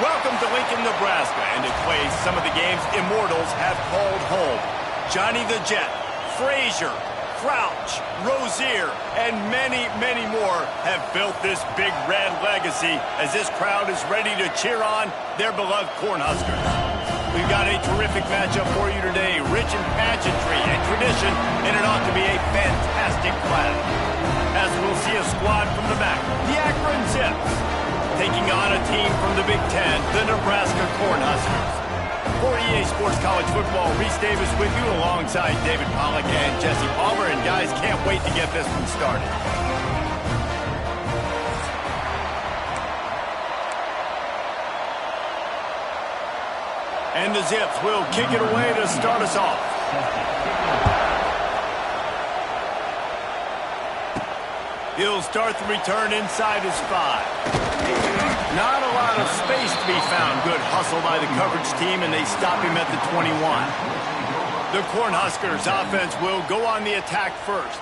Welcome to Lincoln, Nebraska, and to play some of the games Immortals have called home. Johnny the Jet, Frazier, Crouch, Rozier, and many, many more have built this big red legacy as this crowd is ready to cheer on their beloved Cornhuskers. We've got a terrific matchup for you today, rich in pageantry and tradition, and it ought to be a fantastic clash. As we'll see a squad from the back, the Akron Zips, taking on a team from the Big Ten, the Nebraska Cornhuskers. For EA Sports College Football, Reese Davis with you alongside David Pollack and Jesse Palmer. And guys, can't wait to get this one started. And the Zips will kick it away to start us off. He'll start the return inside his 5. Not a lot of space to be found. Good hustle by the coverage team, and they stop him at the 21. The Cornhuskers offense will go on the attack first.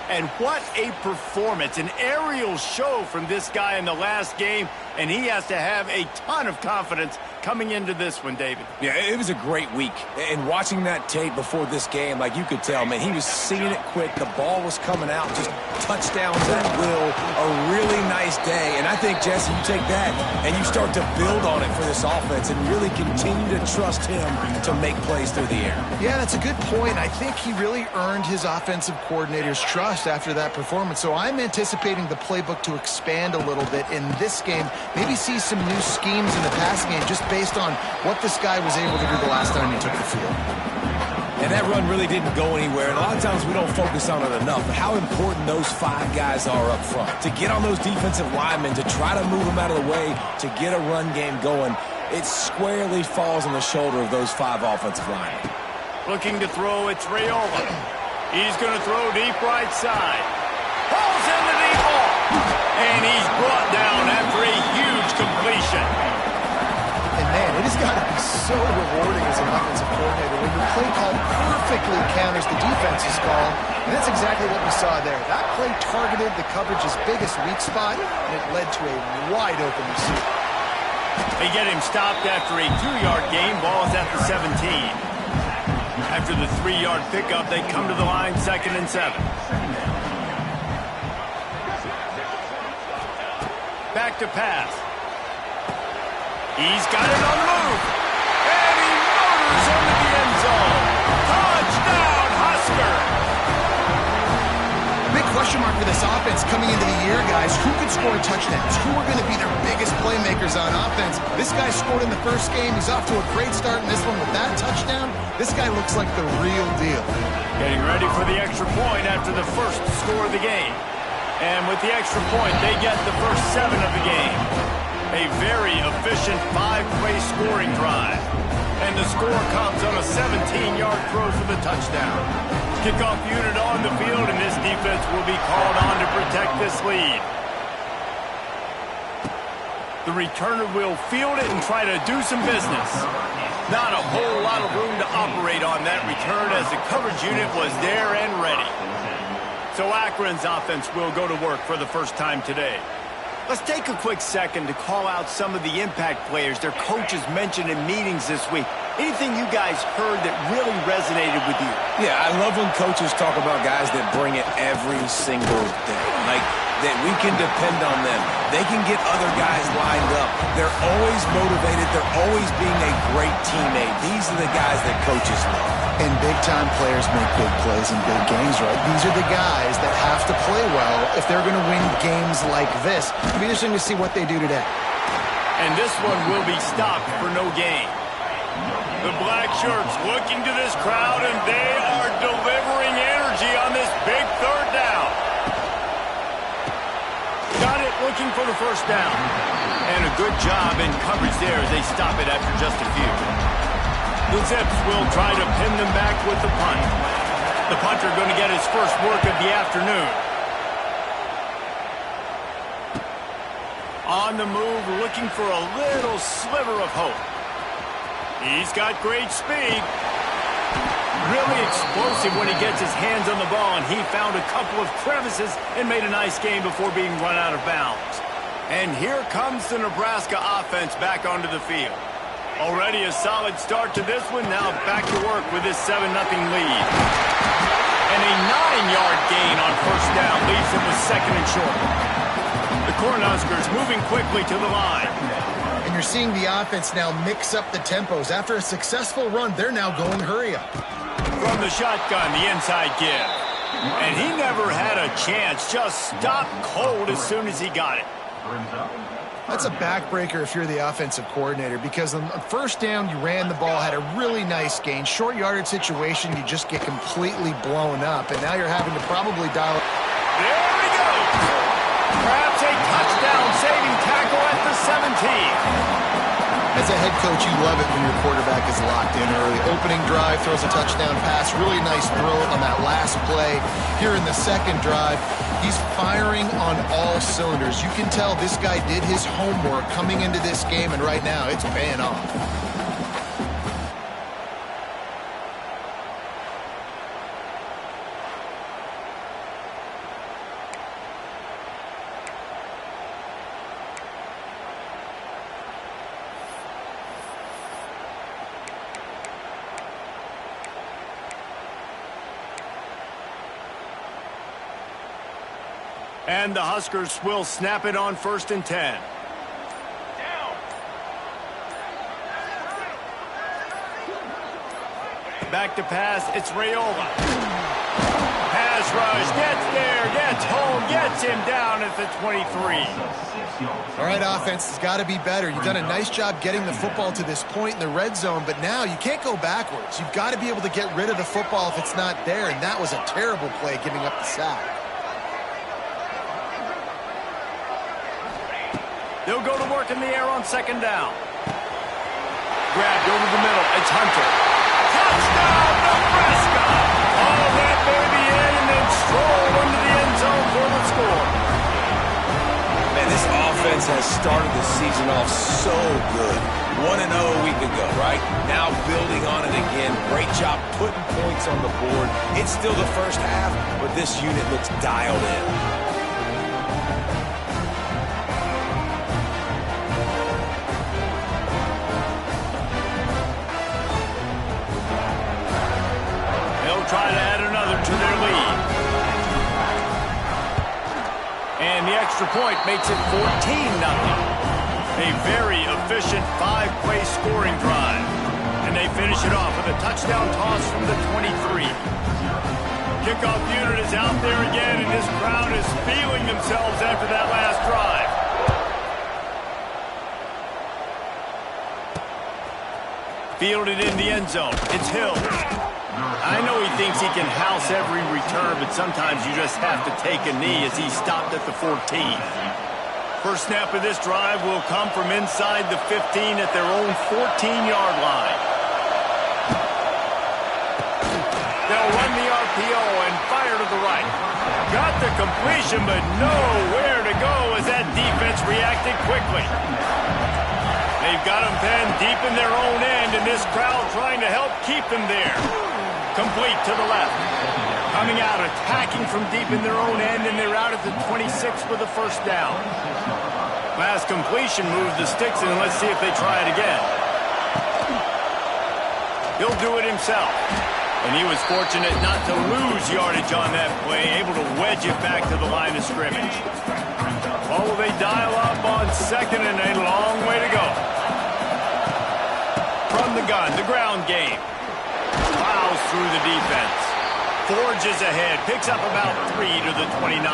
And what a performance. An aerial show from this guy in the last game, and he has to have a ton of confidence coming into this one, David. Yeah, it was a great week. And watching that tape before this game, like you could tell, man, he was seeing it quick. The ball was coming out, just touchdowns at will. A really nice day. And I think, Jesse, you take that and you start to build on it for this offense and really continue to trust him to make plays through the air. Yeah, that's a good point. I think he really earned his offensive coordinator's trust after that performance. So I'm anticipating the playbook to expand a little bit in this game. Maybe see some new schemes in the passing game just based on what this guy was able to do the last time he took the field. And that run really didn't go anywhere. And a lot of times we don't focus on it enough. But how important those 5 guys are up front. To get on those defensive linemen, to try to move them out of the way, to get a run game going, it squarely falls on the shoulder of those 5 offensive linemen. Looking to throw, it's Raiola. He's going to throw deep right side. Pulls in the deep ball. And he's brought down after a huge completion. And man, it has got to be so rewarding as an offensive coordinator when your play call perfectly counters the defense's call. And that's exactly what we saw there. That play targeted the coverage's biggest weak spot, and it led to a wide open receiver. They get him stopped after a 2-yard gain. Ball is at the 17. After the 3-yard pickup, they come to the line, 2nd and 7. Back to pass. He's got it on the move. And he motors into the end zone. Touchdown, Husker! Big question mark for this offense coming into the year, guys. Who could score touchdowns? Who are going to be their biggest playmakers on offense? This guy scored in the first game. He's off to a great start in this one with that touchdown. This guy looks like the real deal. Getting ready for the extra point after the first score of the game. And with the extra point, they get the first 7 of the game. A very efficient 5-play scoring drive. And the score comes on a 17-yard throw for the touchdown. Kickoff unit on the field, and this defense will be called on to protect this lead. The returner will field it and try to do some business. Not a whole lot of room to operate on that return as the coverage unit was there and ready. So Akron's offense will go to work for the first time today. Let's take a quick second to call out some of the impact players their coaches mentioned in meetings this week. Anything you guys heard that really resonated with you? Yeah, I love when coaches talk about guys that bring it every single day. Like, that we can depend on them. They can get other guys lined up. They're always motivated. They're always being a great teammate. These are the guys that coaches love. And big-time players make big plays in big games, right? These are the guys that have to play well if they're going to win games like this. It'll be interesting to see what they do today. And this one will be stopped for no gain. The black shirts looking to this crowd, and they are delivering energy on this big 3rd down. Got it, looking for the first down. And a good job in coverage there as they stop it after just a few. The Zips will try to pin them back with the punt. The punter going to get his first work of the afternoon. On the move, looking for a little sliver of hope. He's got great speed. Really explosive when he gets his hands on the ball, and he found a couple of crevices and made a nice game before being run out of bounds. And here comes the Nebraska offense back onto the field. Already a solid start to this one. Now back to work with this 7-0 lead. And a 9-yard gain on first down leaves them with second and short. The Cornhuskers moving quickly to the line. And you're seeing the offense now mix up the tempos. After a successful run, they're now going hurry up. From the shotgun, the inside give. And he never had a chance. Just stopped cold as soon as he got it. That's a backbreaker if you're the offensive coordinator, because on first down, you ran the ball, had a really nice gain. Short yardage situation, you just get completely blown up, and now you're having to probably dial. There he goes. Perhaps a touchdown-saving tackle at the 17. As a head coach, you love it when your quarterback is locked in early. Opening drive, throws a touchdown pass. Really nice throw on that last play. Here in the second drive, he's firing on all cylinders. You can tell this guy did his homework coming into this game, and right now it's paying off. And the Huskers will snap it on 1st and 10. Back to pass, it's Raiola. Pass rush, gets there, gets home, gets him down at the 23. All right, offense has got to be better. You've done a nice job getting the football to this point in the red zone, but now you can't go backwards. You've got to be able to get rid of the football if it's not there, and that was a terrible play giving up the sack. They'll go to work in the air on 2nd down. Grabbed over the middle. It's Hunter. Touchdown, Nebraska! All that baby in and then stroll into the end zone for the score. Man, this offense has started the season off so good. 1-0 a week ago, right? Now building on it again. Great job putting points on the board. It's still the first half, but this unit looks dialed in. Try to add another to their lead. And the extra point makes it 14-0. A very efficient 5-play scoring drive. And they finish it off with a touchdown toss from the 23. Kickoff unit is out there again, and this crowd is feeling themselves after that last drive. Fielded in the end zone. It's Hill. I know he thinks he can house every return, but sometimes you just have to take a knee as he stopped at the 14. First snap of this drive will come from inside the 15 at their own 14-yard line. They'll run the RPO and fire to the right. Got the completion, but nowhere to go as that defense reacted quickly. They've got them penned deep in their own end, and this crowd trying to help keep them there. Complete to the left. Coming out, attacking from deep in their own end, and they're out at the 26 for the first down. Last completion moves the sticks in, and let's see if they try it again. He'll do it himself. And he was fortunate not to lose yardage on that play, able to wedge it back to the line of scrimmage. Oh, they dial up on 2nd and a long way to go. From the gun, the ground game. Plows through the defense. Forges ahead. Picks up about 3 to the 29.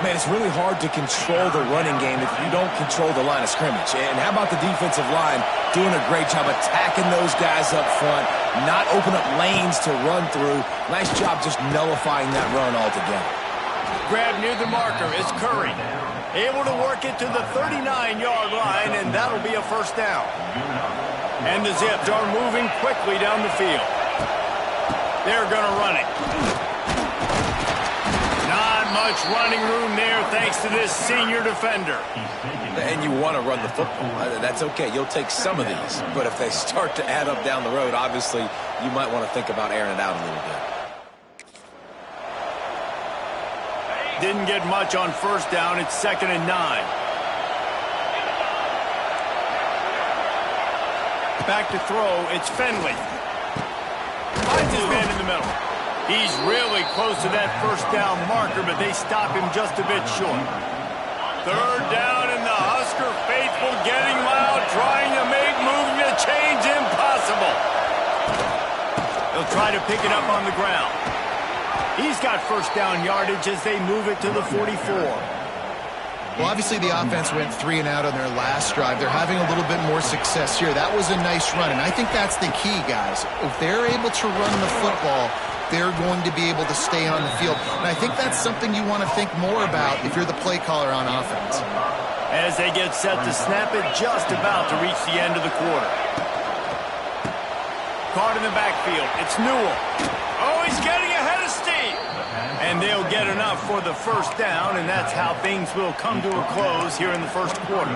Man, it's really hard to control the running game if you don't control the line of scrimmage. And how about the defensive line doing a great job attacking those guys up front, not open up lanes to run through. Nice job just nullifying that run altogether. Grab near the marker is Curry. Able to work it to the 39-yard line, and that'll be a first down. And the Zips are moving quickly down the field. They're going to run it. Not much running room there thanks to this senior defender. And you want to run the football. That's okay. You'll take some of these. But if they start to add up down the road, obviously you might want to think about airing it out a little bit. Didn't get much on first down. It's 2nd and 9. Back to throw. It's Finley. Finds his man in the middle. He's really close to that first down marker, but they stop him just a bit short. 3rd down, and the Husker faithful getting loud, trying to make moving the chains impossible. They'll try to pick it up on the ground. He's got first down yardage as they move it to the 44. Well, obviously the offense went 3 and out on their last drive. They're having a little bit more success here. That was a nice run, and I think that's the key, guys. If they're able to run the football, they're going to be able to stay on the field. And I think that's something you want to think more about if you're the play caller on offense. As they get set to snap it, just about to reach the end of the quarter. Caught in the backfield. It's Newell. Oh, he's getting ahead of steam. And they'll get enough for the first down, and that's how things will come to a close here in the first quarter.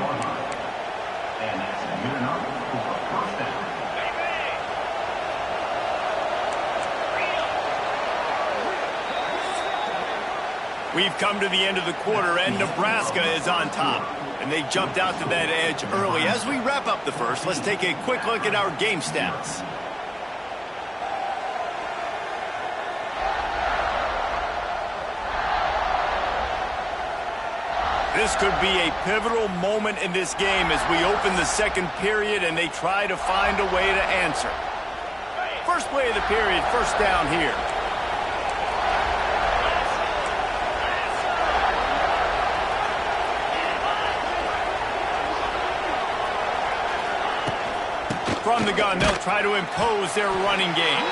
We've come to the end of the quarter, and Nebraska is on top. And they jumped out to that edge early. As we wrap up the first, let's take a quick look at our game stats. This could be a pivotal moment in this game as we open the second period and they try to find a way to answer. First play of the period, first down here. From the gun, they'll try to impose their running game.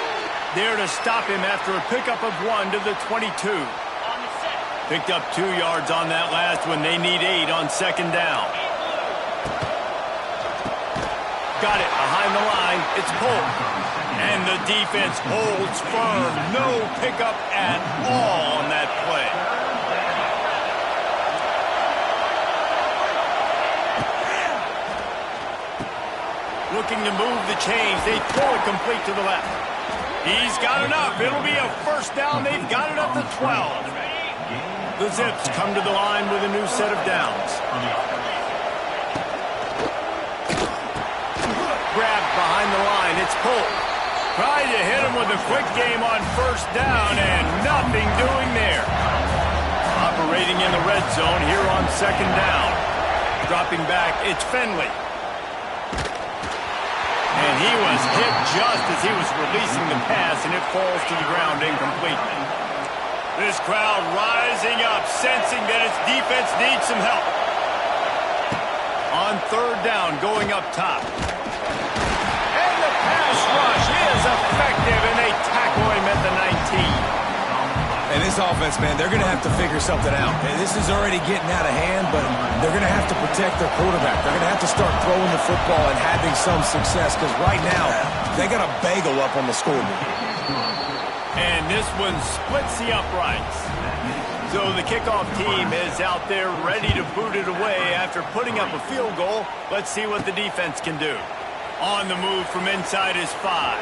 There to stop him after a pickup of 1 to the 22. Picked up 2 yards on that last one. They need 8 on second down. Got it behind the line. It's Polk. And the defense holds firm. No pickup at all on that play. Looking to move the chains. They throw it complete to the left. He's got enough. It'll be a first down. They've got it up to 12. The Zips come to the line with a new set of downs. Grabbed behind the line. It's Polk. Tried to hit him with a quick game on first down, and nothing doing there. Operating in the red zone here on second down. Dropping back, it's Finley. And he was hit just as he was releasing the pass, and it falls to the ground incomplete. This crowd rising up, sensing that its defense needs some help. On third down, going up top. And the pass rush is effective, and they tackle him at the 19. And this offense, man, they're going to have to figure something out. And this is already getting out of hand, but they're going to have to protect their quarterback. They're going to have to start throwing the football and having some success, because right now, they got a bagel up on the scoreboard. And this one splits the uprights. So the kickoff team is out there ready to boot it away after putting up a field goal. Let's see what the defense can do. On the move from inside is 5.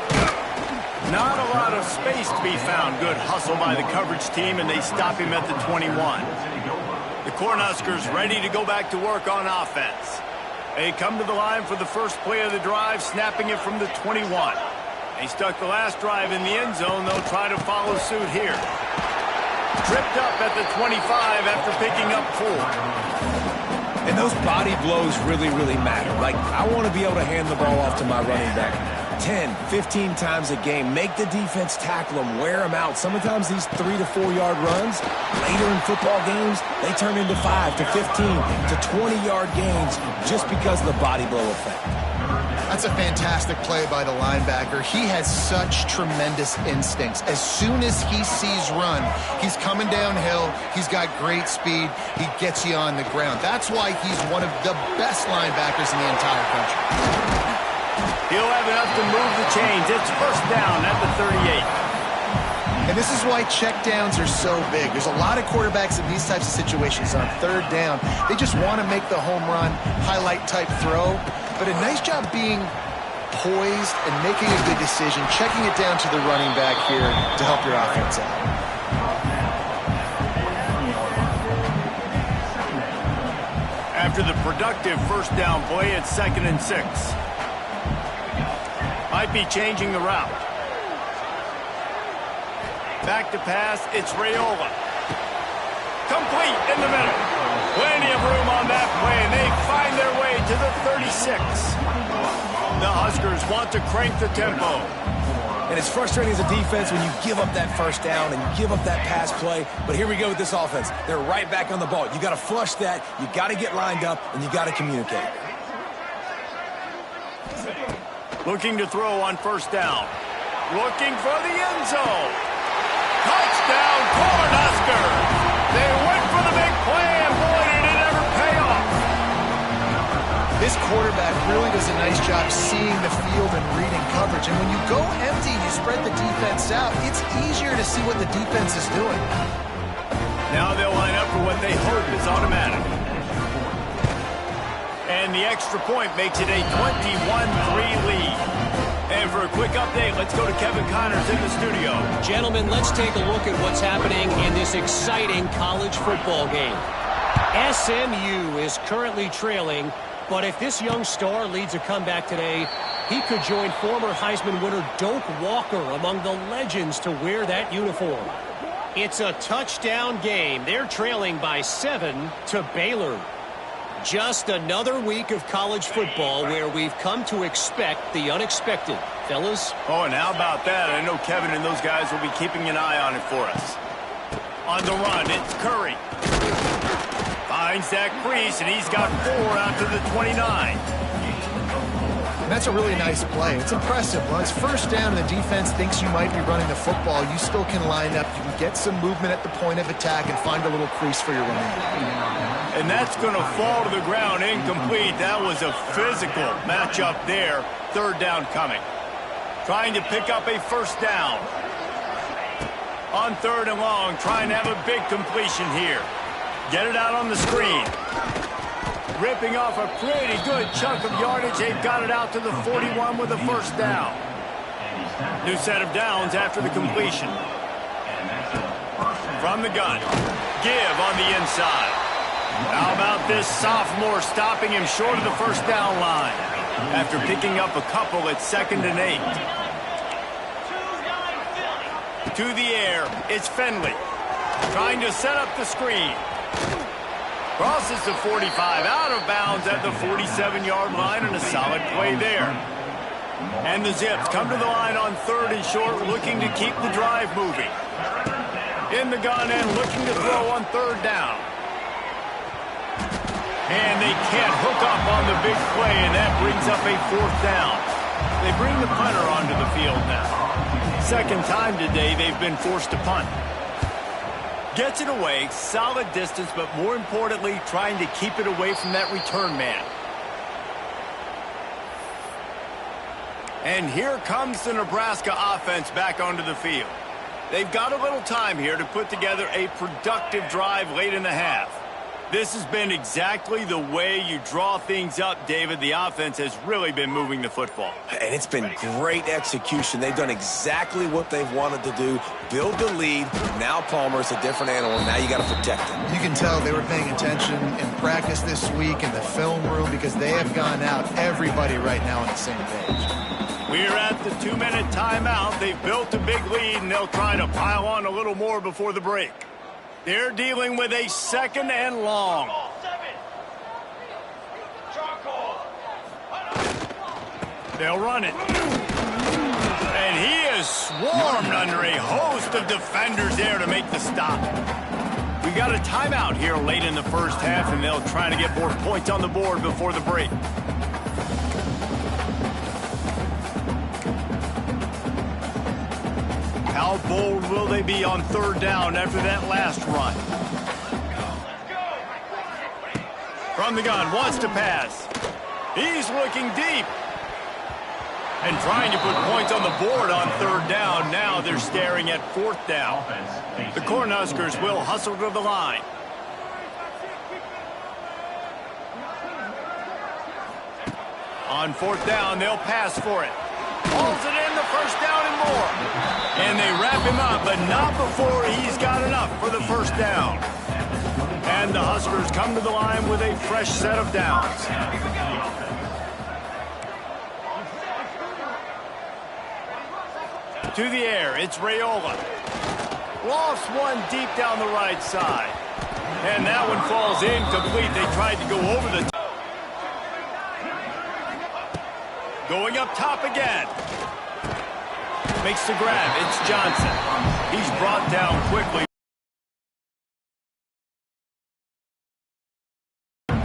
Not a lot of space to be found. Good hustle by the coverage team, and they stop him at the 21. The Cornhuskers ready to go back to work on offense. They come to the line for the first play of the drive, snapping it from the 21. They stuck the last drive in the end zone. They'll try to follow suit here. Tripped up at the 25 after picking up 4. And those body blows really, really matter. Like, I want to be able to hand the ball off to my running back 10, 15 times a game. Make the defense tackle them, wear them out. Sometimes these 3 to 4 yard runs, later in football games, they turn into 5 to 15 to 20 yard gains just because of the body blow effect. That's a fantastic play by the linebacker. He has such tremendous instincts. As soon as he sees run, he's coming downhill. He's got great speed. He gets you on the ground. That's why he's one of the best linebackers in the entire country. He'll have enough to move the chains. It's first down at the 38. And this is why checkdowns are so big. There's a lot of quarterbacks in these types of situations on third down. They just want to make the home run, highlight type throw. But a nice job being poised and making a good decision, checking it down to the running back here to help your offense out. after the productive first down play at 2nd and 6. Might be changing the route. Back to pass, it's Raiola. Complete in the middle. Plenty of room on that play, and they find their way to the 36. The Huskers want to crank the tempo. And it's frustrating as a defense when you give up that first down and you give up that pass play. But here we go with this offense. They're right back on the ball. You got to flush that. You got to get lined up, and you got to communicate. Looking to throw on first down. Looking for the end zone. Touchdown, Cornhuskers. They went for the big play, and boy, did it ever pay off. This quarterback really does a nice job seeing the field and reading coverage. And when you go empty, you spread the defense out, it's easier to see what the defense is doing. Now they'll line up for what they hope is automatic. And the extra point makes it a 21-3 lead. And for a quick update, let's go to Kevin Connors in the studio. Gentlemen, let's take a look at what's happening in this exciting college football game. SMU is currently trailing, but if this young star leads a comeback today, he could join former Heisman winner Doak Walker among the legends to wear that uniform. It's a touchdown game. They're trailing by 7 to Baylor. Just another week of college football where we've come to expect the unexpected. Fellas? Oh, and how about that? I know Kevin and those guys will be keeping an eye on it for us. On the run, it's Curry. Finds that crease, and he's got 4 out to the 29. And that's a really nice play. It's impressive. Well, it's first down and the defense thinks you might be running the football. You still can line up. You can get some movement at the point of attack and find a little crease for your running. And that's going to fall to the ground incomplete. That was a physical matchup there. Third down coming. Trying to pick up a first down. On 3rd and long, trying to have a big completion here. Get it out on the screen. Ripping off a pretty good chunk of yardage. They've got it out to the 41 with a first down. New set of downs after the completion. From the gun. Give on the inside. How about this sophomore stopping him short of the first down line after picking up a couple at 2nd and 8. To the air, it's Finley. Trying to set up the screen. Crosses the 45, out of bounds at the 47-yard line, and a solid play there. And the Zips come to the line on 3rd and short, looking to keep the drive moving. In the gun and looking to throw on 3rd down. And they can't hook up on the big play, and that brings up a 4th down. They bring the punter onto the field now. Second time today they've been forced to punt. Gets it away, solid distance, but more importantly, trying to keep it away from that return man. And here comes the Nebraska offense back onto the field. They've got a little time here to put together a productive drive late in the half. This has been exactly the way you draw things up, David. The offense has really been moving the football. And it's been great execution. They've done exactly what they've wanted to do. Build the lead. Now Palmer's a different animal. Now you got to protect him. You can tell they were paying attention in practice this week in the film room because they have gone out, everybody right now on the same page. We're at the 2-minute timeout. They've built a big lead, and they'll try to pile on a little more before the break. They're dealing with a 2nd and long. They'll run it. And he is swarmed under a host of defenders there to make the stop. We got a timeout here late in the first half, and they'll try to get more points on the board before the break. How bold will they be on 3rd down after that last run? From the gun, wants to pass. He's looking deep. And trying to put points on the board on 3rd down. Now they're staring at 4th down. The Cornhuskers will hustle to the line. On 4th down, they'll pass for it. Pulls it in, the first down and more. And they wrap him up, but not before he's got enough for the first down. And time, the Huskers come to the line with a fresh set of downs. To the air, it's Raiola. Lost one deep down the right side. And that one falls incomplete. They tried to go over the top. Going up top again. Makes the grab. It's Johnson. He's brought down quickly.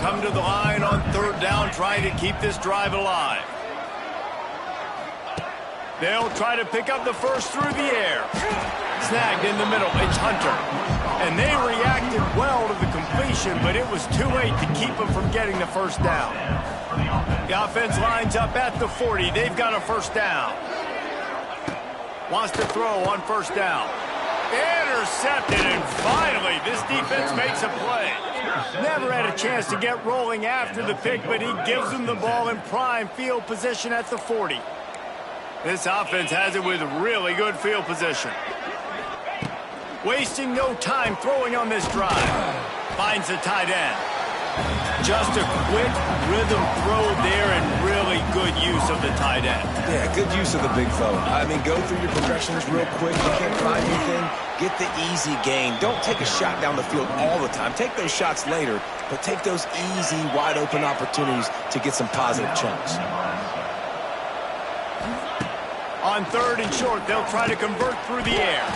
Come to the line on third down, trying to keep this drive alive. They'll try to pick up the first through the air. Snagged in the middle. It's Hunter. And they reacted well to the completion, but it was too late to keep them from getting the first down. The offense lines up at the 40. They've got a first down. Wants to throw on first down. Intercepted, and finally, this defense makes a play. Never had a chance to get rolling after the pick, but he gives them the ball in prime field position at the 40. This offense has it with really good field position. Wasting no time throwing on this drive. Finds the tight end. Just a quick rhythm throw there and really good use of the tight end. Yeah, good use of the big fella. I mean, go through your progressions real quick. You can't find anything. Get the easy gain. Don't take a shot down the field all the time. Take those shots later, but take those easy, wide-open opportunities to get some positive chunks. On third and short, they'll try to convert through the air.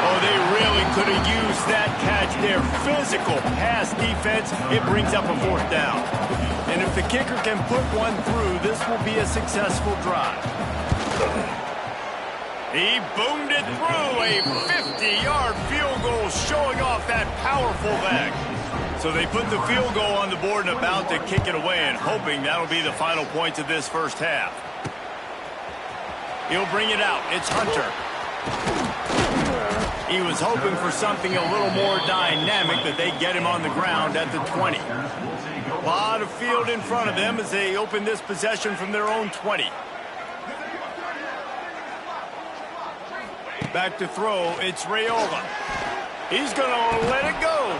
Oh, they really could have used that catch there. Physical pass defense, it brings up a fourth down. And if the kicker can put one through, this will be a successful drive. He boomed it through, a 50-yard field goal showing off that powerful leg. So they put the field goal on the board and about to kick it away and hoping that'll be the final points of this first half. He'll bring it out. It's Hunter. He was hoping for something a little more dynamic, that they get him on the ground at the 20. A lot of field in front of them as they open this possession from their own 20. Back to throw. It's Raiola. He's going to let it go.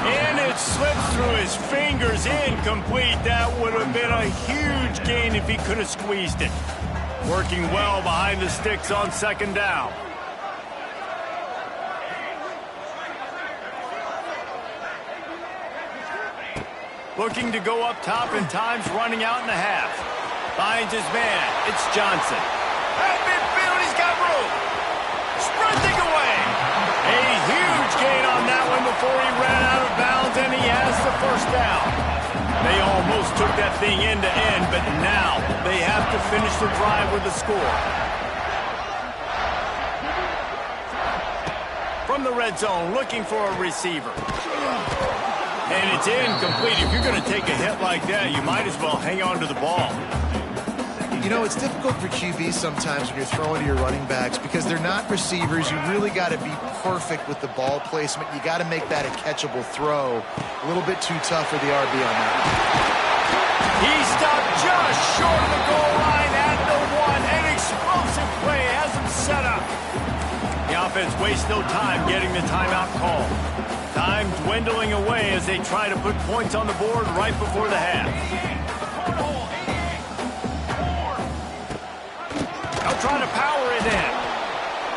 And it slips through his fingers. Incomplete. That would have been a huge gain if he could have squeezed it. Working well behind the sticks on second down. Looking to go up top, and time's running out in the half. Finds his man. It's Johnson. At midfield, he's got room. Sprinting away. A huge gain on that one before he ran out of bounds, and he has the first down. They almost took that thing end to end, but now they have to finish the drive with a score. From the red zone, looking for a receiver. And it's incomplete. If you're going to take a hit like that, you might as well hang on to the ball. You know, it's difficult for QBs sometimes when you're throwing to your running backs because they're not receivers. You really got to be perfect with the ball placement. You got to make that a catchable throw. A little bit too tough for the RB on that. He stopped just short of the goal line at the 1. An explosive play has him set up. The offense wastes no time getting the timeout call. Time dwindling away as they try to put points on the board right before the half. They'll try to power it in.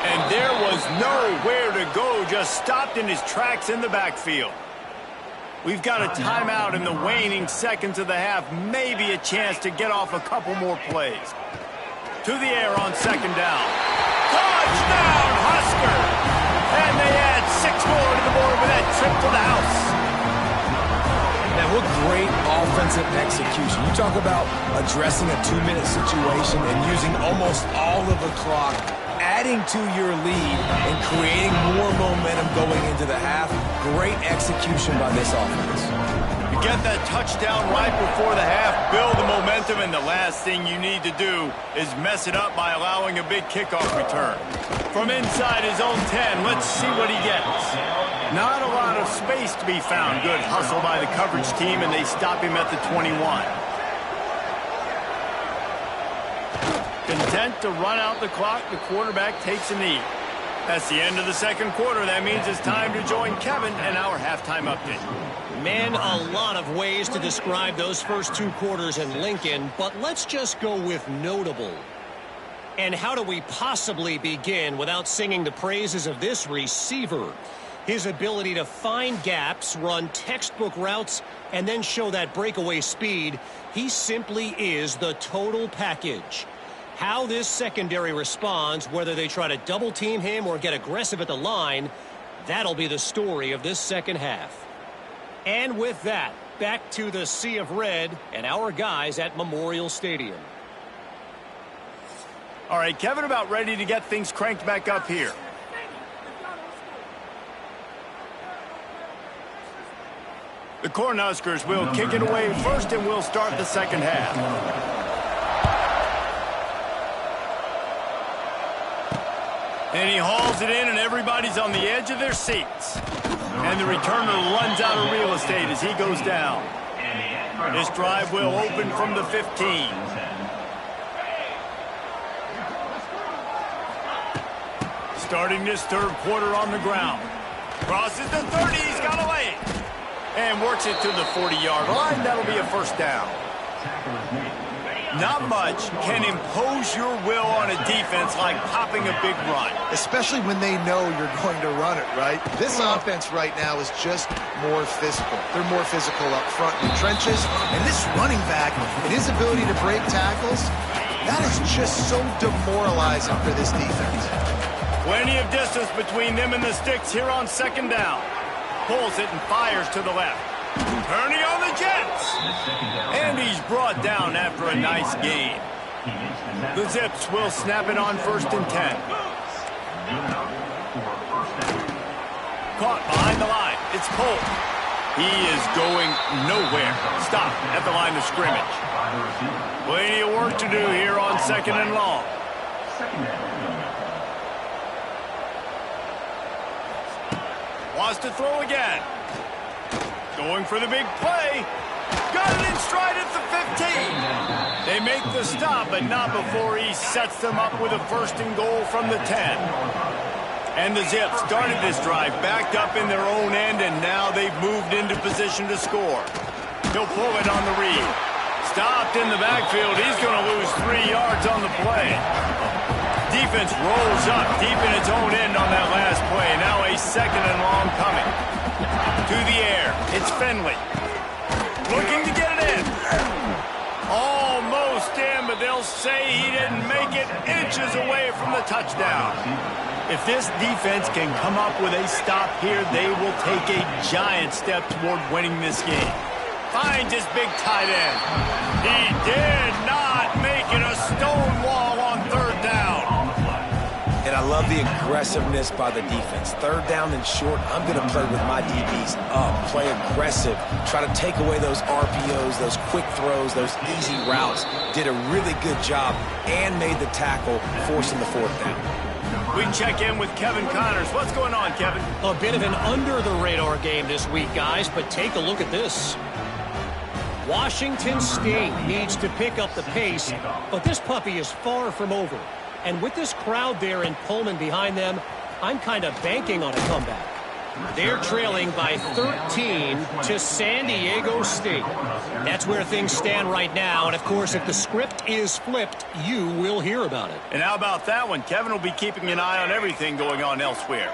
And there was nowhere to go, just stopped in his tracks in the backfield. We've got a timeout in the waning seconds of the half, maybe a chance to get off a couple more plays. To the air on second down. Touchdown, Husker! And they add 6 more to the board with that trip to the house. Man, what great offensive execution. You talk about addressing a 2-minute situation and using almost all of the clock, adding to your lead and creating more momentum going into the half. Great execution by this offense. You get that touchdown right before the half, build the momentum, and the last thing you need to do is mess it up by allowing a big kickoff return. From inside his own 10, let's see what he gets. Not a lot of space to be found. Good hustle by the coverage team, and they stop him at the 21. Content to run out the clock, the quarterback takes a knee. That's the end of the second quarter. That means it's time to join Kevin and our halftime update. Man, a lot of ways to describe those first 2 quarters in Lincoln, but let's just go with notable. And how do we possibly begin without singing the praises of this receiver? His ability to find gaps, run textbook routes, and then show that breakaway speed. He simply is the total package. How this secondary responds, whether they try to double team him or get aggressive at the line, that'll be the story of this second half. And with that, back to the Sea of Red and our guys at Memorial Stadium. All right, Kevin, about ready to get things cranked back up here. The Cornhuskers will kick it away first, and we'll start the second half. And he hauls it in, and everybody's on the edge of their seats. And the returner runs out of real estate as he goes down. This drive will open from the 15. Starting this third quarter on the ground. Crosses the 30, he's got a lane. And works it to the 40-yard line. That'll be a first down. Not much can impose your will on a defense like popping a big run. Especially when they know you're going to run it, right? This offense right now is just more physical. They're more physical up front in the trenches. And this running back and his ability to break tackles, that is just so demoralizing for this defense. Plenty of distance between them and the sticks here on second down. Pulls it and fires to the left. Turning on the Jets. And he's brought down after a nice gain. The Zips will snap it on 1st and 10. Caught behind the line. It's Cole. He is going nowhere. Stop at the line of scrimmage. Plenty of work to do here on 2nd and long. Wants to throw again. Going for the big play. Got it in stride at the 15. They make the stop, but not before he sets them up with a 1st and goal from the 10. And the Zips started this drive, backed up in their own end, and now they've moved into position to score. He'll pull it on the read. Stopped in the backfield. He's going to lose 3 yards on the play. Defense rolls up deep in its own end on that last play. Now a 2nd and long coming. To the air. It's Finley. Looking to get it in. Almost in, but they'll say he didn't make it, inches away from the touchdown. If this defense can come up with a stop here, they will take a giant step toward winning this game. Finds his big tight end. He did not make it, a stone wall on 3rd down. And I love the aggressiveness by the defense. 3rd down and short, I'm going to play with my DBs up, play aggressive, try to take away those RPOs, those quick throws, those easy routes. Did a really good job and made the tackle, forcing the 4th down. We check in with Kevin Connors. What's going on, Kevin? A bit of an under-the-radar game this week, guys, but take a look at this. Washington State needs to pick up the pace, but this puppy is far from over. And with this crowd there in Pullman behind them, I'm kind of banking on a comeback. They're trailing by 13 to San Diego State. That's where things stand right now. And, of course, if the script is flipped, you will hear about it. And how about that one? Kevin will be keeping an eye on everything going on elsewhere.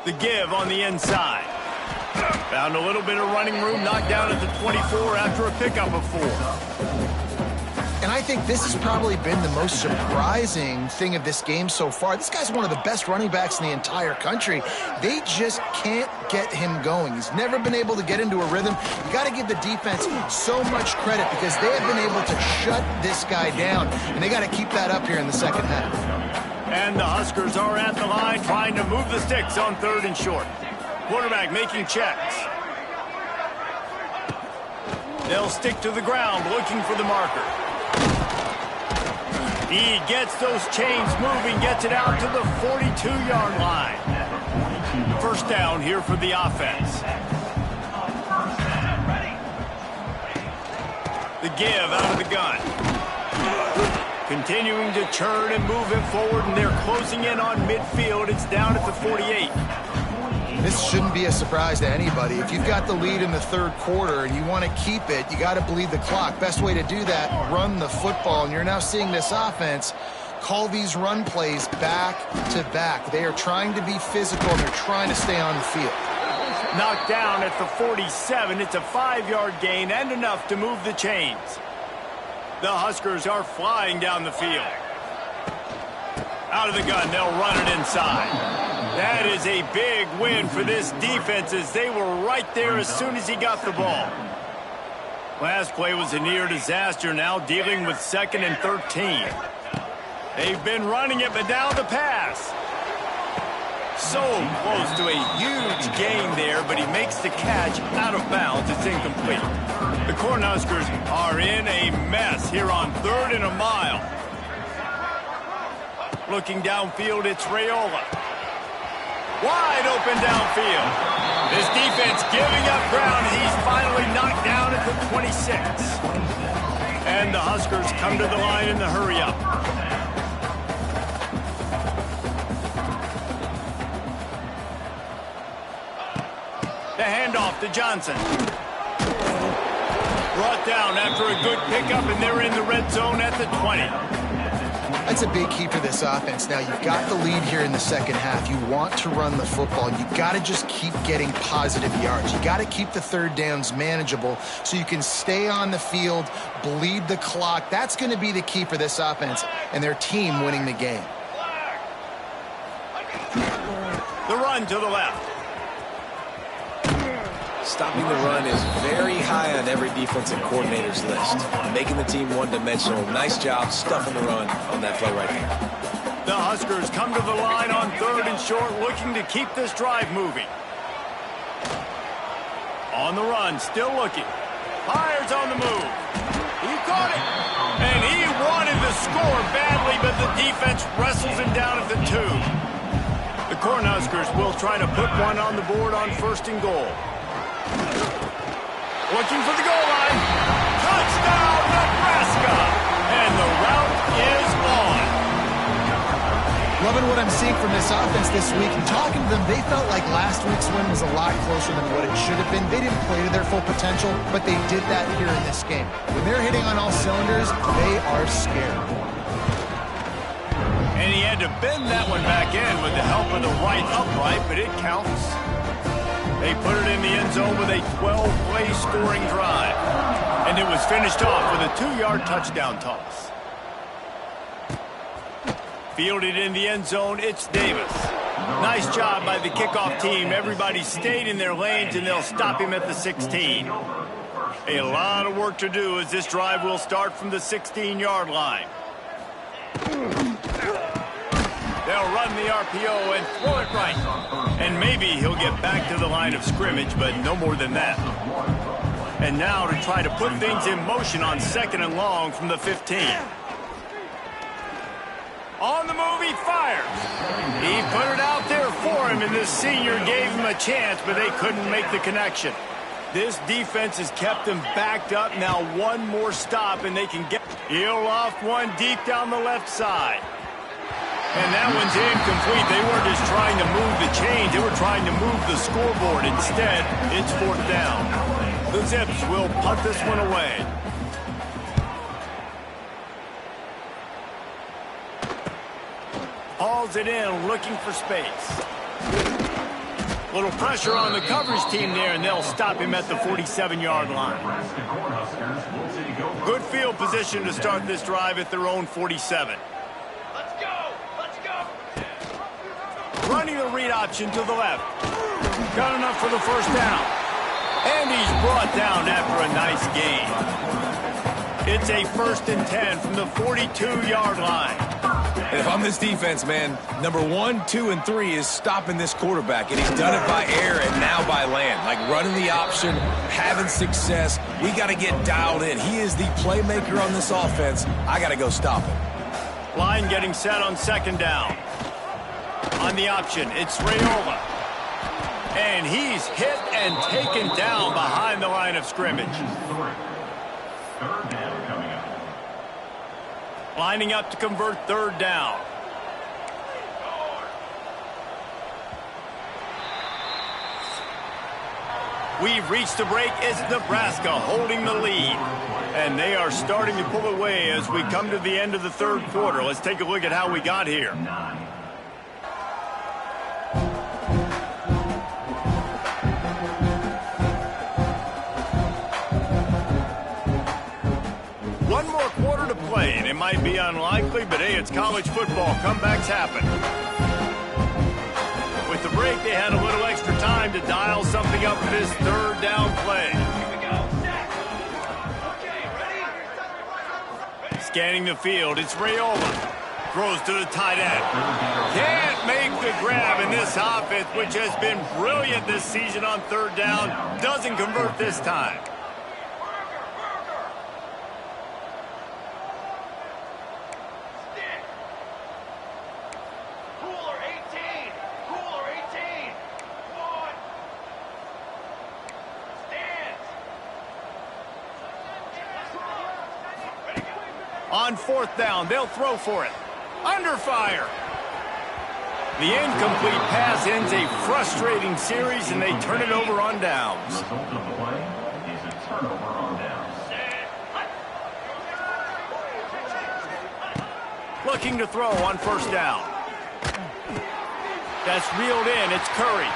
The give on the inside. Found a little bit of running room, knocked down at the 24 after a pickup of 4. And I think this has probably been the most surprising thing of this game so far. This guy's one of the best running backs in the entire country. They just can't get him going. He's never been able to get into a rhythm. You got to give the defense so much credit because they have been able to shut this guy down. And they got to keep that up here in the second half. And the Huskers are at the line trying to move the sticks on 3rd and short. Quarterback making checks. They'll stick to the ground looking for the marker. He gets those chains moving, gets it out to the 42-yard line. 1st down here for the offense. The give out of the gun. Continuing to churn and move it forward, and they're closing in on midfield. It's down at the 48. This shouldn't be a surprise to anybody. If you've got the lead in the third quarter and you want to keep it, you got to bleed the clock. Best way to do that, run the football. And you're now seeing this offense call these run plays back to back. They are trying to be physical, and they're trying to stay on the field. Knocked down at the 47. It's a 5-yard gain and enough to move the chains. The Huskers are flying down the field. Out of the gun, they'll run it inside. That is a big win for this defense, as they were right there as soon as he got the ball. Last play was a near disaster, now dealing with 2nd and 13. They've been running it, but now the pass. So close to a huge gain there, but he makes the catch out of bounds. It's incomplete. The Cornhuskers are in a mess here on 3rd and a mile. Looking downfield, it's Raiola. Wide open downfield. This defense giving up ground as he's finally knocked down at the 26. And the Huskers come to the line in the hurry-up. The handoff to Johnson. Brought down after a good pickup, and they're in the red zone at the 20. That's a big key for this offense. Now, you've got the lead here in the second half. You want to run the football. You've got to just keep getting positive yards. You got to keep the third downs manageable so you can stay on the field, bleed the clock. That's going to be the key for this offense and their team winning the game. The run to the left. Stopping the run is very high on every defensive coordinator's list. Making the team one-dimensional. Nice job stuffing the run on that play right there. The Huskers come to the line on 3rd and short, looking to keep this drive moving. On the run, still looking. Fires on the move. He caught it. And he wanted to score badly, but the defense wrestles him down at the 2. The Cornhuskers will try to put one on the board on 1st and goal. Looking for the goal line. Touchdown, Nebraska! And the route is on. Loving what I'm seeing from this offense this week. And talking to them, they felt like last week's win was a lot closer than what it should have been. They didn't play to their full potential, but they did that here in this game. When they're hitting on all cylinders, they are scared. And he had to bend that one back in with the help of the right upright, but it counts. They put it in the end zone with a 12-play scoring drive. And it was finished off with a 2-yard touchdown toss. Fielded in the end zone, it's Davis. Nice job by the kickoff team. Everybody stayed in their lanes, and they'll stop him at the 16. A lot of work to do as this drive will start from the 16-yard line. They'll run the RPO and throw it right. And maybe he'll get back to the line of scrimmage, but no more than that. And now to try to put things in motion on 2nd and long from the 15. On the move, he fires. He put it out there for him, and this senior gave him a chance, but they couldn't make the connection. This defense has kept them backed up. Now one more stop, and they can get... He'll loft one deep down the left side. And that one's incomplete. They weren't just trying to move the chains. They were trying to move the scoreboard. Instead, it's 4th down. The Zips will punt this one away. Hauls it in, looking for space. Little pressure on the coverage team there, and they'll stop him at the 47-yard line. Good field position to start this drive at their own 47. Running the read option to the left. Got enough for the 1st down. And he's brought down after a nice gain. It's a 1st and 10 from the 42-yard line. And if I'm this defense, man, number 1, 2, and 3 is stopping this quarterback. And he's done it by air and now by land. Like running the option, having success. We got to get dialed in. He is the playmaker on this offense. I got to go stop him. Line getting set on 2nd down. On the option, it's Raiola. And he's hit and taken down behind the line of scrimmage. Third down coming up. Lining up to convert third down. We've reached the break. It's Nebraska holding the lead. And they are starting to pull away as we come to the end of the third quarter. Let's take a look at how we got here. 9. One more quarter to play, and it might be unlikely, but hey, it's college football. Comebacks happen. With the break, they had a little extra time to dial something up for this third down play. Scanning the field, it's Raiola. Throws to the tight end. Can't make the grab in this offense, which has been brilliant this season on third down. Doesn't convert this time. On fourth down, they'll throw for it. Under fire. The incomplete pass ends a frustrating series, and they turn it over on downs. Result of the play is a turnover on downs. Looking to throw on first down. That's reeled in. It's Curry.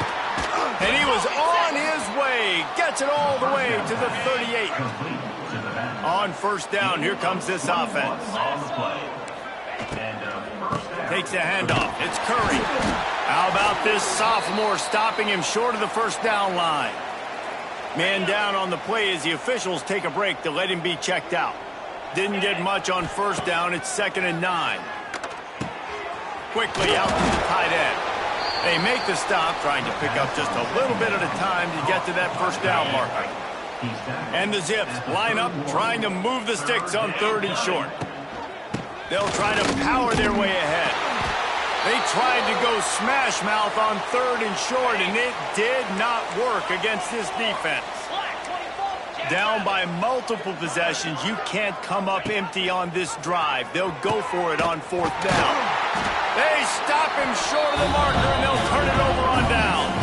And he was on his way. Gets it all the way to the 38. Complete to the back. On first down, here comes this offense. On the play. And first down. Takes a handoff. It's Curry. How about this sophomore stopping him short of the first down line? Man down on the play as the officials take a break to let him be checked out. Didn't get much on first down. It's 2nd and 9. Quickly out to the tight end. They make the stop, trying to pick up just a little bit at a time to get to that first down marker. And the Zips line up, trying to move the sticks on third and short. They'll try to power their way ahead. They tried to go smash mouth on third and short, and it did not work against this defense. Down by multiple possessions, you can't come up empty on this drive. They'll go for it on fourth down. They stop him short of the marker, and they'll turn it over on downs.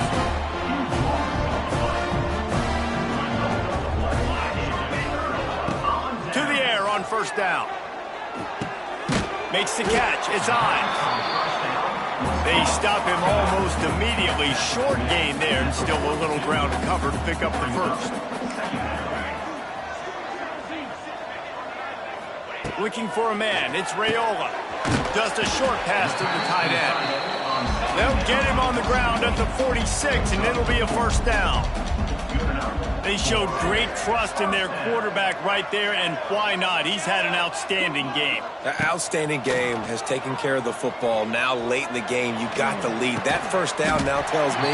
To the air on first down. Makes the catch. It's on. They stop him almost immediately. Short gain there, and still a little ground to cover to pick up the first. Looking for a man. It's Raiola. Just a short pass to the tight end. They'll get him on the ground at the 46, and it'll be a first down. They showed great trust in their quarterback right there, and why not? He's had an outstanding game. An outstanding game, has taken care of the football. Now late in the game, you got the lead. That first down now tells me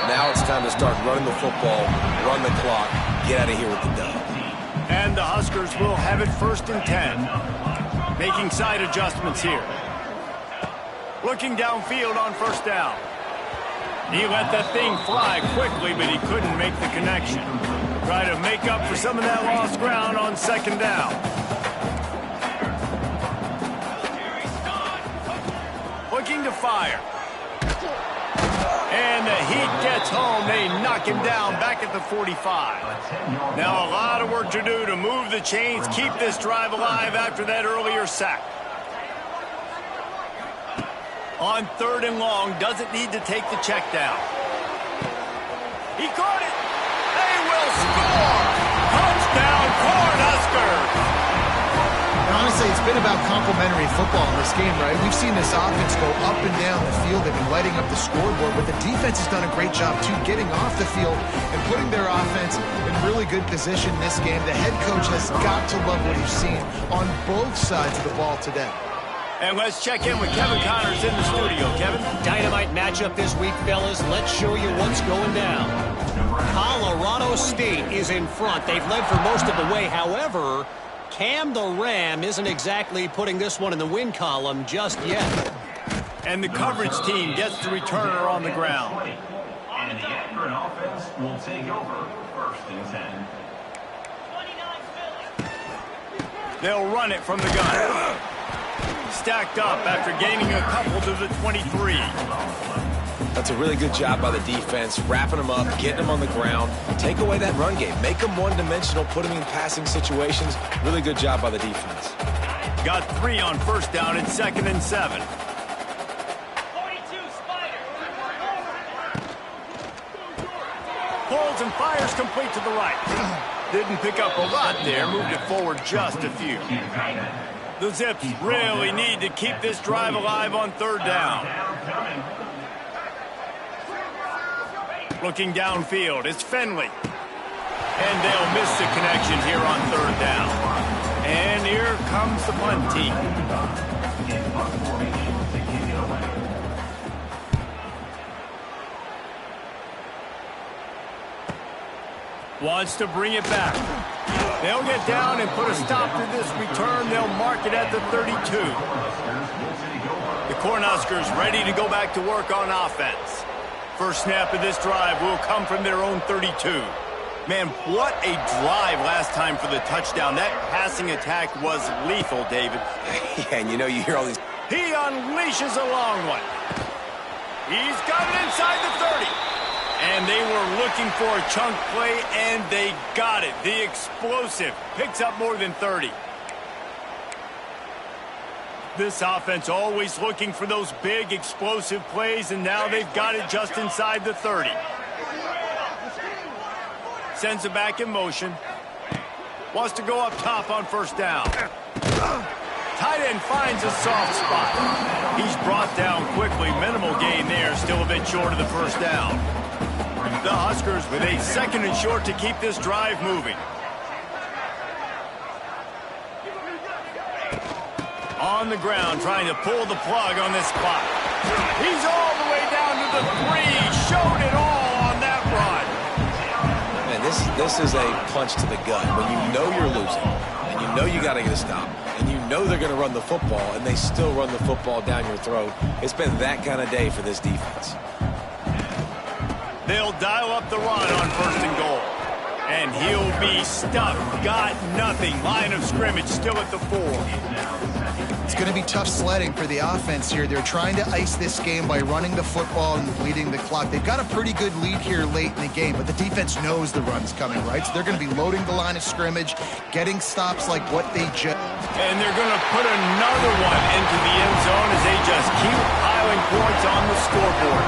now it's time to start running the football, run the clock, get out of here with the dub. And the Huskers will have it 1st and 10. Making side adjustments here. Looking downfield on first down. He let that thing fly quickly, but he couldn't make the connection. Try to make up for some of that lost ground on second down. Looking to fire. And the heat gets home. They knock him down back at the 45. Now a lot of work to do to move the chains, keep this drive alive after that earlier sack. On third and long, doesn't need to take the check down. He caught it. They will score. Touchdown, Cornhuskers. Honestly, it's been about complementary football in this game, right? We've seen this offense go up and down the field. They've been lighting up the scoreboard, but the defense has done a great job, too, getting off the field and putting their offense in really good position this game. The head coach has got to love what he's seen on both sides of the ball today. And let's check in with Kevin Connors in the studio. Kevin? Dynamite matchup this week, fellas. Let's show you what's going down. Colorado State is in front. They've led for most of the way. However, Cam the Ram isn't exactly putting this one in the win column just yet. And the coverage team gets the returner on the ground. And the Akron offense will take over 1st and 10. They'll run it from the gun. Stacked up after gaining a couple to the 23. That's a really good job by the defense, wrapping them up, getting them on the ground. Take away that run game. Make them one-dimensional, put them in passing situations. Really good job by the defense. Got 3 on first down and 2nd and 7. Pulls and fires complete to the right. Didn't pick up a lot there, moved it forward just a few. The Zips really need to keep this drive alive on 3rd down. Looking downfield, it's Finley. And they'll miss the connection here on 3rd down. And here comes the punt team. Wants to bring it back. They'll get down and put a stop to this return. They'll mark it at the 32. The Cornhuskers ready to go back to work on offense. First snap of this drive will come from their own 32. Man, what a drive last time for the touchdown. That passing attack was lethal, David. Yeah, and you know, you hear all these... He unleashes a long one. He's got it inside the 30. And they were looking for a chunk play, and they got it. The explosive picks up more than 30. This offense always looking for those big, explosive plays, and now they've got it just inside the 30. Sends it back in motion. Wants to go up top on first down. Tight end finds a soft spot. He's brought down quickly. Minimal gain there, still a bit short of the first down. The Huskers with a 2nd and short to keep this drive moving. On the ground, trying to pull the plug on this clock. He's all the way down to the 3. Showed it all on that run. Man, this is a punch to the gut. When you know you're losing, and you know you got to get a stop, and you know they're going to run the football, and they still run the football down your throat. It's been that kind of day for this defense. They'll dial up the run on 1st and goal. And he'll be stuffed. Got nothing. Line of scrimmage still at the 4. It's going to be tough sledding for the offense here. They're trying to ice this game by running the football and bleeding the clock. They've got a pretty good lead here late in the game, but the defense knows the run's coming, right? So they're going to be loading the line of scrimmage, getting stops like what they just... And they're going to put another one into the end zone as they just keep piling points on the scoreboard.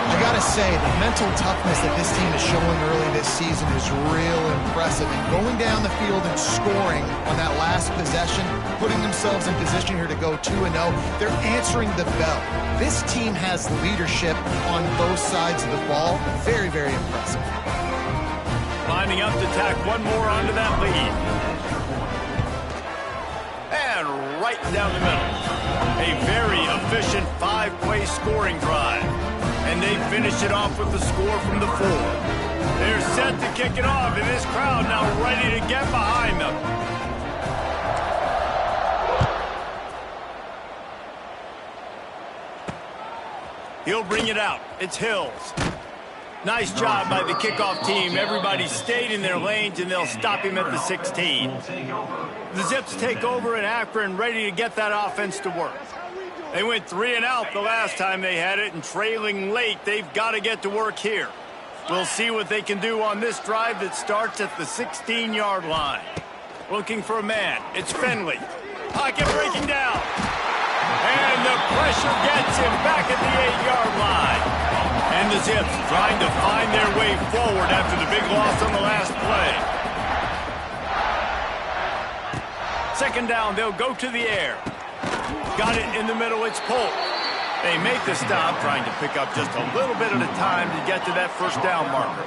I gotta say, the mental toughness that this team is showing early this season is real impressive. And going down the field and scoring on that last possession, putting themselves in position here to go 2-0, they're answering the bell. This team has leadership on both sides of the ball. Very, very impressive. Lining up to tack one more onto that lead. And right down the middle. A very efficient 5-play scoring drive. And they finish it off with the score from the 4. They're set to kick it off, and this crowd now ready to get behind them. He'll bring it out. It's Hills. Nice job by the kickoff team. Everybody stayed in their lanes, and they'll stop him at the 16. The Zips take over, and Akron ready to get that offense to work. They went 3 and out the last time they had it, and trailing late, they've got to get to work here. We'll see what they can do on this drive that starts at the 16-yard line. Looking for a man. It's Finley. Pocket breaking down. And the pressure gets him back at the 8-yard line. And the Zips trying to find their way forward after the big loss on the last play. 2nd down, they'll go to the air. Got it in the middle, it's Polk. They make the stop, trying to pick up just a little bit at a time to get to that first down marker.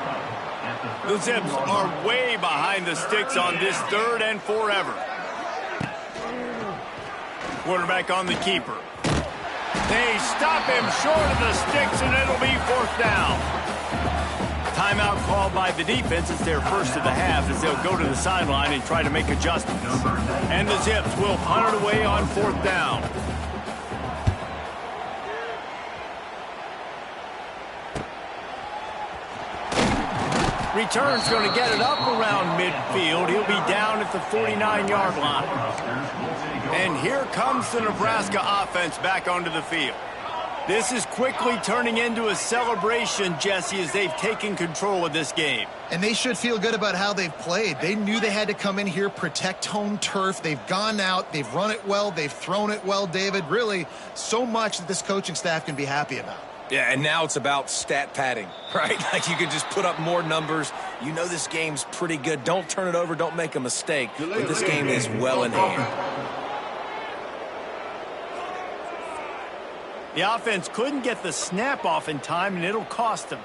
The Zips are way behind the sticks on this 3rd and forever. Quarterback on the keeper. They stop him short of the sticks, and it'll be 4th down. Timeout called by the defense. It's their first of the half as they'll go to the sideline and try to make adjustments. And the Zips will punt it away on 4th down. Return's going to get it up around midfield. He'll be down at the 49-yard line. And here comes the Nebraska offense back onto the field. This is quickly turning into a celebration, Jesse, as they've taken control of this game. And they should feel good about how they've played. They knew they had to come in here, protect home turf. They've gone out, they've run it well, they've thrown it well, David. Really, so much that this coaching staff can be happy about. Yeah, and now it's about stat padding, right? Like you can just put up more numbers. You know this game's pretty good. Don't turn it over. Don't make a mistake. But this game is well in hand. The offense couldn't get the snap off in time, and it'll cost them.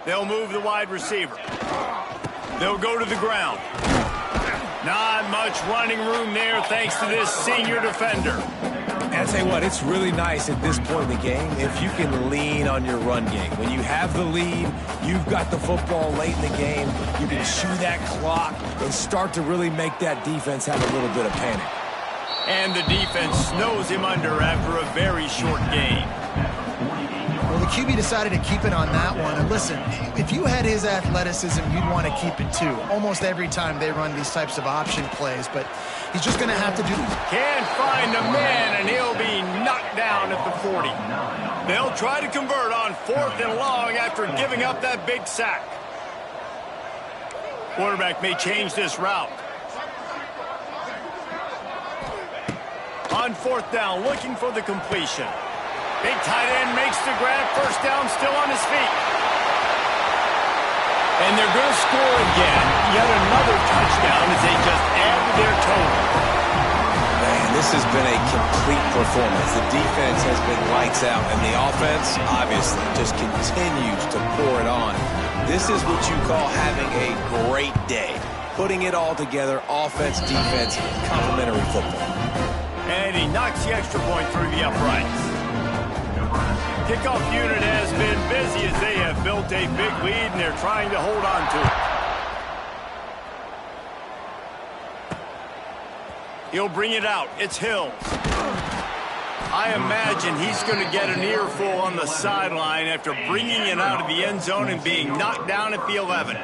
They'll move the wide receiver. They'll go to the ground. Not much running room there thanks to this senior defender. And I'll tell you what, it's really nice at this point in the game if you can lean on your run game. When you have the lead, you've got the football late in the game, you can chew that clock and start to really make that defense have a little bit of panic. And the defense snows him under after a very short game. Well, the QB decided to keep it on that one. And listen, if you had his athleticism, you'd want to keep it too. Almost every time they run these types of option plays, but he's just going to have to do it. Can't find a man, and he'll be knocked down at the 40. They'll try to convert on 4th and long after giving up that big sack. Quarterback may change this route. On 4th down, looking for the completion. Big tight end makes the grab. First down, still on his feet. And they're going to score again. Yet another touchdown as they just add to their total. Man, this has been a complete performance. The defense has been lights out, and the offense, obviously, just continues to pour it on. This is what you call having a great day. Putting it all together, offense, defense, complementary football. And he knocks the extra point through the uprights. Kickoff unit has been busy as they have built a big lead, and they're trying to hold on to it. He'll bring it out. It's Hills. I imagine he's going to get an earful on the sideline after bringing it out of the end zone and being knocked down at the 11.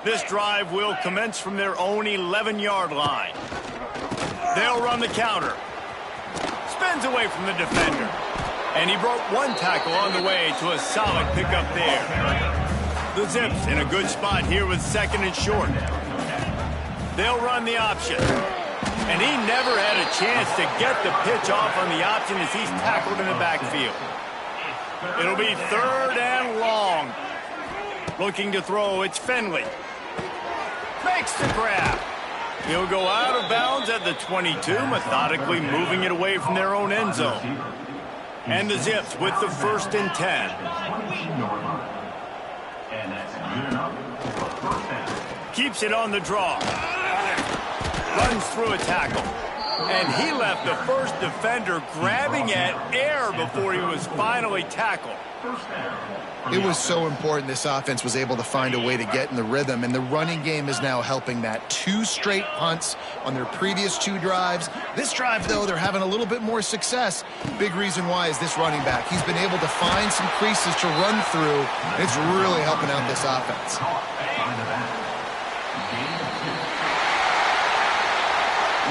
This drive will commence from their own 11-yard line. They'll run the counter. Spins away from the defender. And he broke one tackle on the way to a solid pickup there. The Zips in a good spot here with 2nd and short. They'll run the option. And he never had a chance to get the pitch off on the option as he's tackled in the backfield. It'll be 3rd and long. Looking to throw, it's Finley. Makes the grab. He'll go out of bounds at the 22, methodically moving it away from their own end zone. And the Zips with the 1st and 10. Keeps it on the draw. Runs through a tackle. And he left the first defender grabbing at air before he was finally tackled. It was so important this offense was able to find a way to get in the rhythm, and the running game is now helping that. 2 straight punts on their previous 2 drives. This drive, though, they're having a little bit more success. Big reason why is this running back. He's been able to find some creases to run through. It's really helping out this offense.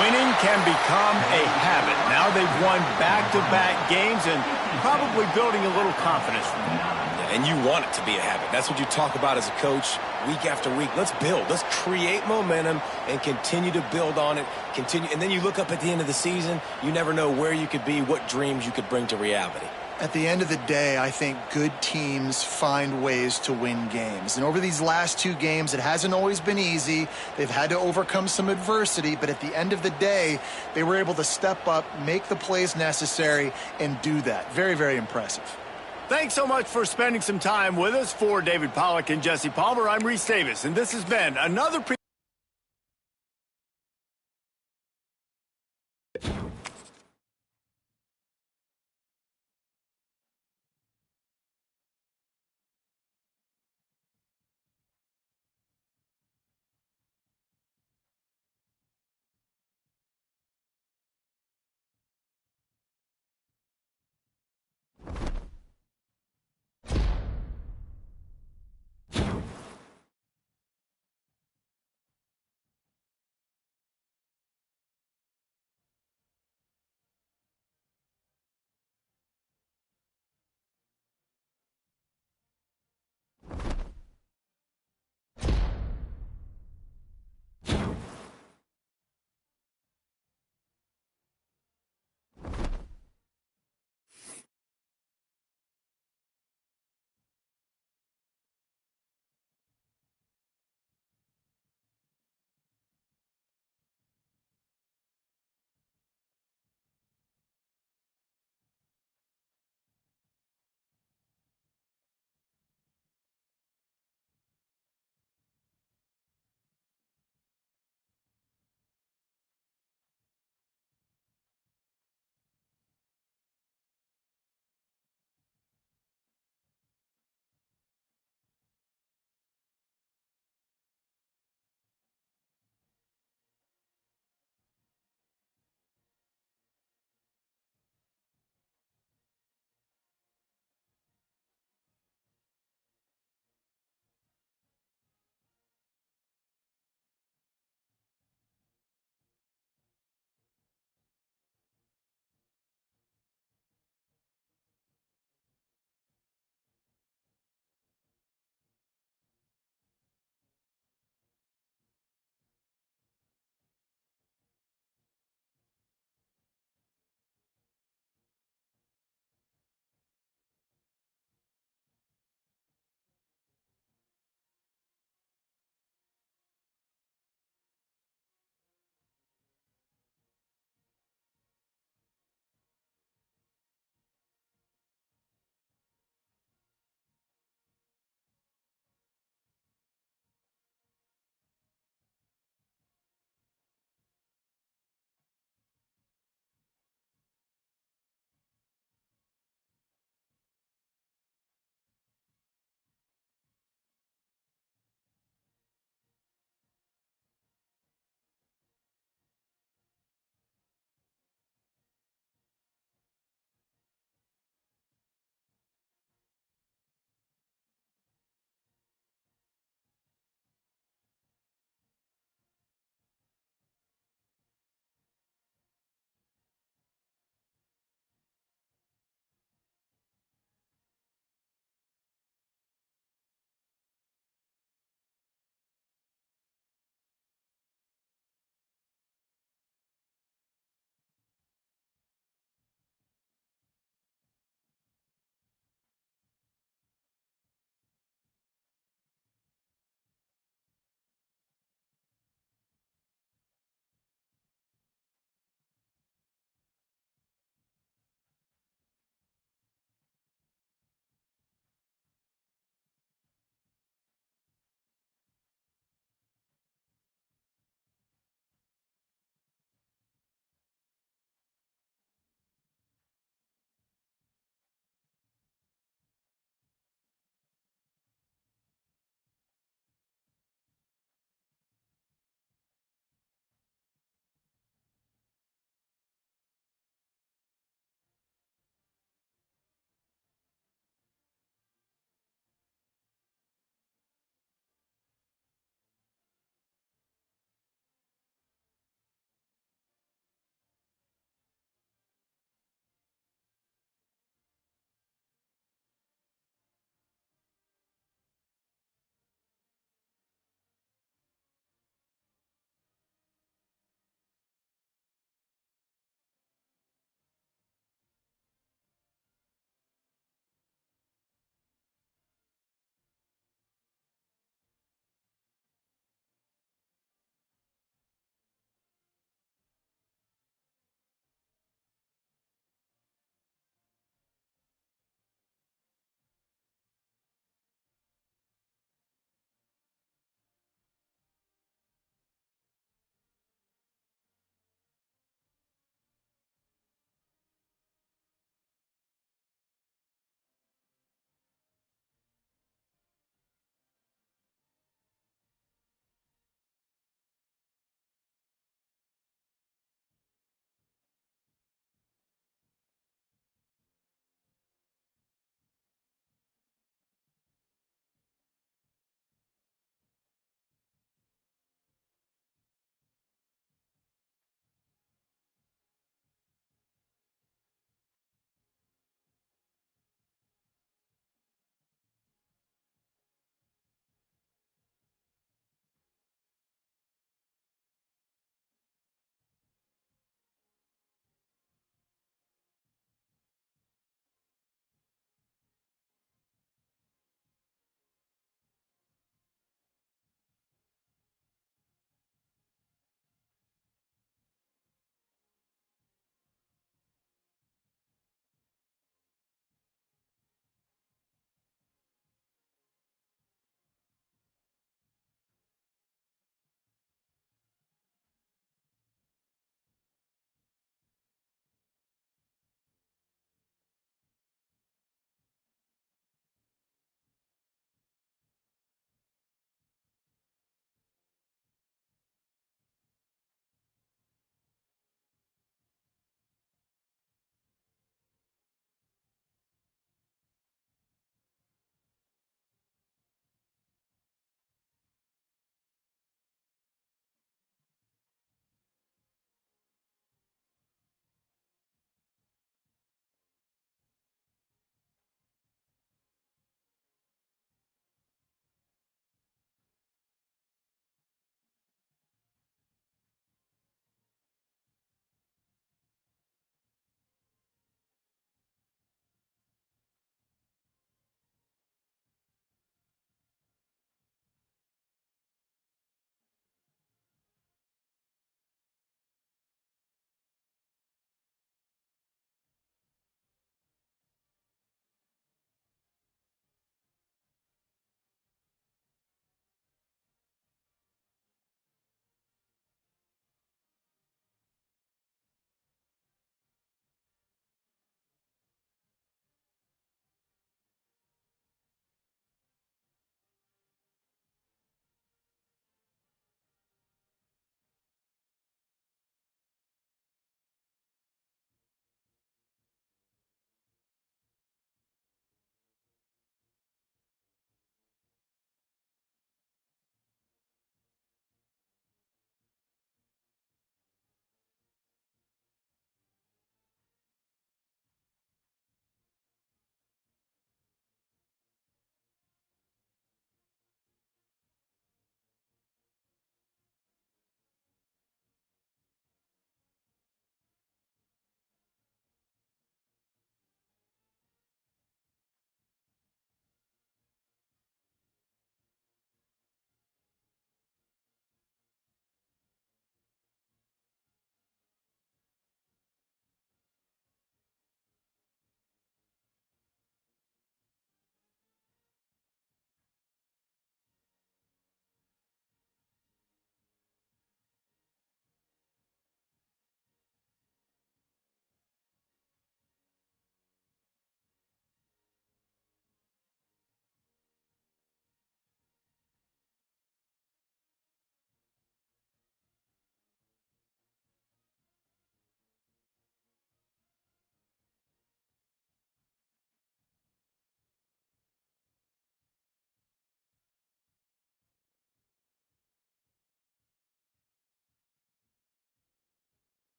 Winning can become a habit. Now they've won back-to-back games and probably building a little confidence from that. And you want it to be a habit. That's what you talk about as a coach week after week. Let's build. Let's create momentum and continue to build on it. Continue, and then you look up at the end of the season, you never know where you could be, what dreams you could bring to reality. At the end of the day, I think good teams find ways to win games. And over these last 2 games, it hasn't always been easy. They've had to overcome some adversity, but at the end of the day, they were able to step up, make the plays necessary, and do that. Very, very impressive. Thanks so much for spending some time with us. For David Pollack and Jesse Palmer, I'm Reese Davis, and this has been another